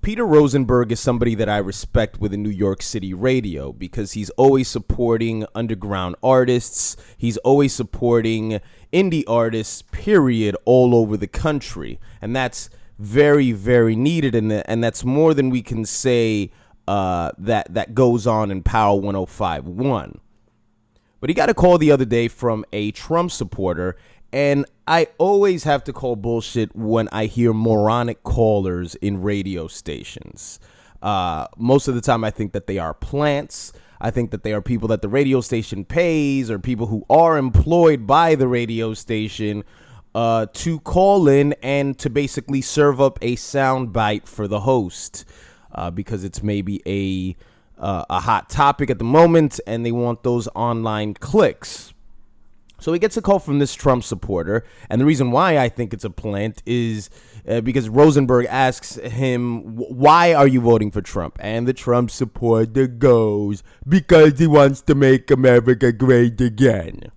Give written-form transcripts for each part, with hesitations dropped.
Peter Rosenberg is somebody that I respect within New York City radio because he's always supporting underground artists. He's always supporting indie artists, period, all over the country. And that's very, very needed. And that's more than we can say that goes on in Power 105.1. But he got a call the other day from a Trump supporter. And I always have to call bullshit when I hear moronic callers in radio stations. Most of the time, I think that they are plants. I think that they are people that the radio station pays or people who are employed by the radio station to call in and to basically serve up a sound bite for the host because it's maybe a hot topic at the moment and they want those online clicks. So he gets a call from this Trump supporter, and the reason why I think it's a plant is because Rosenberg asks him, why are you voting for Trump? And the Trump supporter goes, because he wants to make America great again.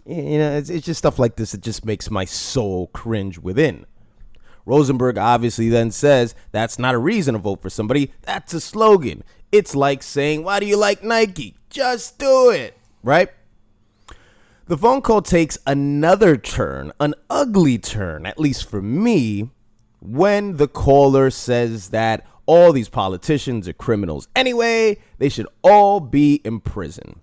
You know, it's just stuff like this that just makes my soul cringe within. Rosenberg obviously then says, that's not a reason to vote for somebody, that's a slogan. It's like saying, why do you like Nike? Just do it, right? The phone call takes another turn, an ugly turn, at least for me, when the caller says that all these politicians are criminals anyway, they should all be in prison.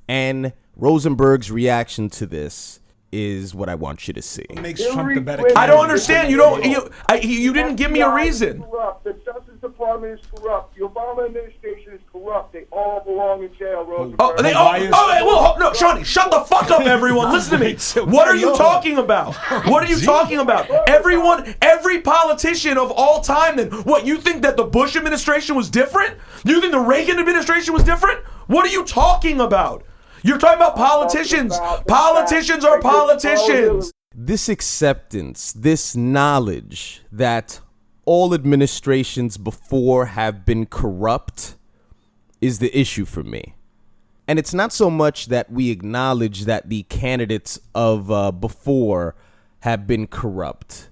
And Rosenberg's reaction to this is what I want you to see. Makes Trump the better. I don't understand. You didn't give me a reason. The Justice Department is corrupt. The Obama administration is corrupt. They all belong in jail, Rosenberg. No, Shawnee, shut the fuck up, everyone. Listen to me. What are you talking about? What are you talking about? Every politician of all time, then, what, you think that the Bush administration was different? You think the Reagan administration was different? What are you talking about? You're talking about politicians. Politicians are politicians. This acceptance, this knowledge that all administrations before have been corrupt is the issue for me. And it's not so much that we acknowledge that the candidates of before have been corrupt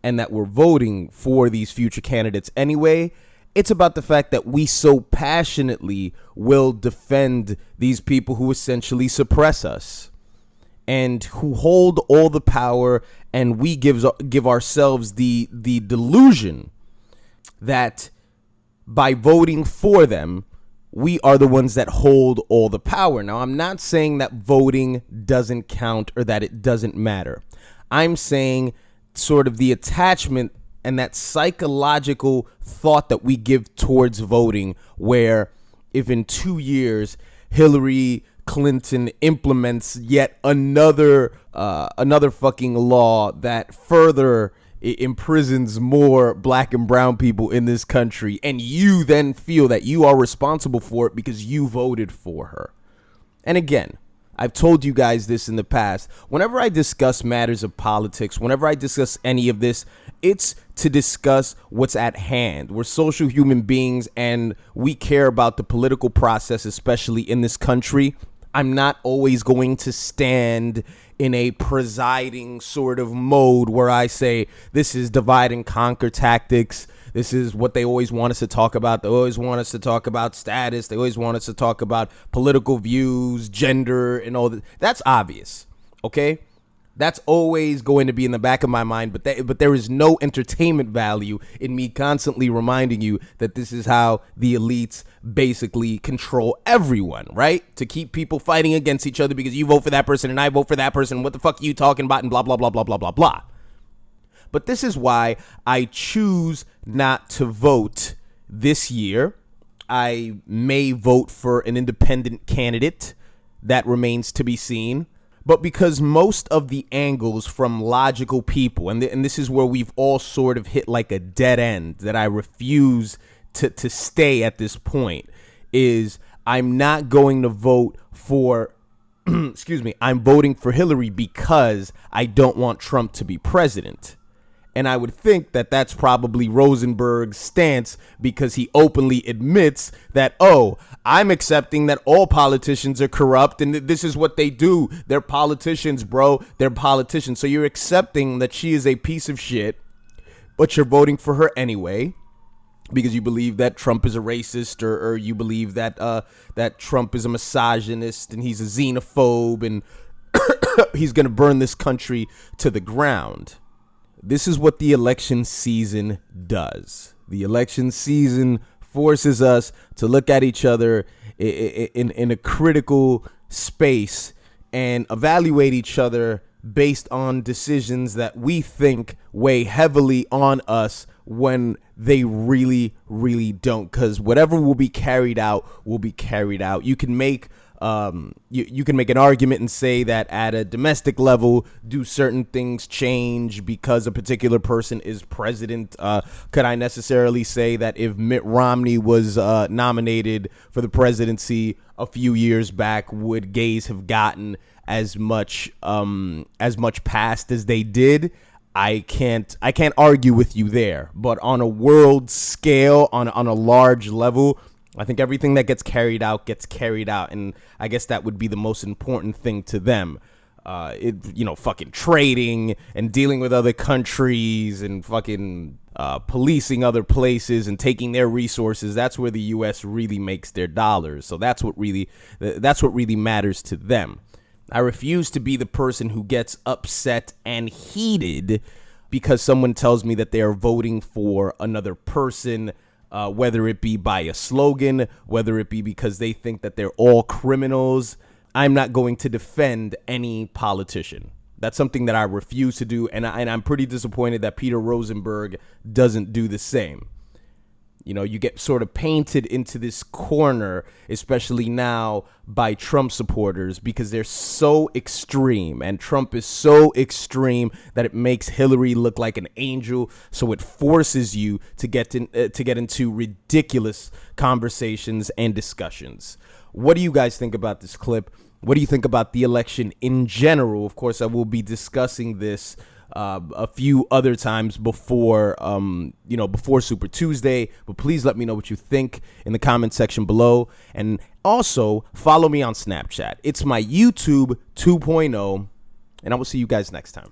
and that we're voting for these future candidates anyway. It's about the fact that we so passionately will defend these people who essentially suppress us and who hold all the power, and we give ourselves the delusion that by voting for them, we are the ones that hold all the power. Now, I'm not saying that voting doesn't count or that it doesn't matter. I'm saying sort of the attachment and that psychological thought that we give towards voting, where if in 2 years Hillary Clinton implements yet another fucking law that further imprisons more black and brown people in this country, and you then feel that you are responsible for it because you voted for her. And again, I've told you guys this in the past. Whenever I discuss matters of politics, whenever I discuss any of this, it's to discuss what's at hand. We're social human beings and we care about the political process, especially in this country. I'm not always going to stand in a presiding sort of mode where I say this is divide and conquer tactics. This is what they always want us to talk about. They always want us to talk about status. They always want us to talk about political views, gender, and all that. That's obvious, okay? That's always going to be in the back of my mind, but there is no entertainment value in me constantly reminding you that this is how the elites basically control everyone, right? To keep people fighting against each other because you vote for that person and I vote for that person. What the fuck are you talking about? And blah, blah, blah, blah, blah, blah, blah. But this is why I choose not to vote this year. I may vote for an independent candidate. That remains to be seen. But because most of the angles from logical people, and this is where we've all sort of hit like a dead end that I refuse to stay at this point, is I'm not going to vote for, I'm voting for Hillary because I don't want Trump to be president. And I would think that that's probably Rosenberg's stance because he openly admits that, oh, I'm accepting that all politicians are corrupt and this is what they do. They're politicians, bro. They're politicians. So you're accepting that she is a piece of shit, but you're voting for her anyway. because you believe that Trump is a racist, or you believe that that Trump is a misogynist and he's a xenophobe and he's going to burn this country to the ground. This is what the election season does. The election season forces us to look at each other in a critical space and evaluate each other based on decisions that we think weigh heavily on us when they really, really don't. Because whatever will be carried out will be carried out. You can make you can make an argument and say that at a domestic level, do certain things change because a particular person is president? Could I necessarily say that if Mitt Romney was nominated for the presidency a few years back, would gays have gotten as much passed as they did? I can't argue with you there. But on a world scale, on a large level, I think everything that gets carried out, and I guess that would be the most important thing to them. Fucking trading and dealing with other countries and fucking policing other places and taking their resources. That's where the U.S. really makes their dollars. So that's what really matters to them. I refuse to be the person who gets upset and heated because someone tells me that they are voting for another person. Whether it be by a slogan, whether it be because they think that they're all criminals. I'm not going to defend any politician. That's something that I refuse to do, and I'm pretty disappointed that Peter Rosenberg doesn't do the same. You know, you get sort of painted into this corner, especially now by Trump supporters, because they're so extreme, and Trump is so extreme that it makes Hillary look like an angel. So it forces you to get into ridiculous conversations and discussions. What do you guys think about this clip? What do you think about the election in general? Of course, I will be discussing this a few other times before Super Tuesday, but please let me know what you think in the comment section below. And also follow me on Snapchat. It's my YouTube 2.0, and I will see you guys next time.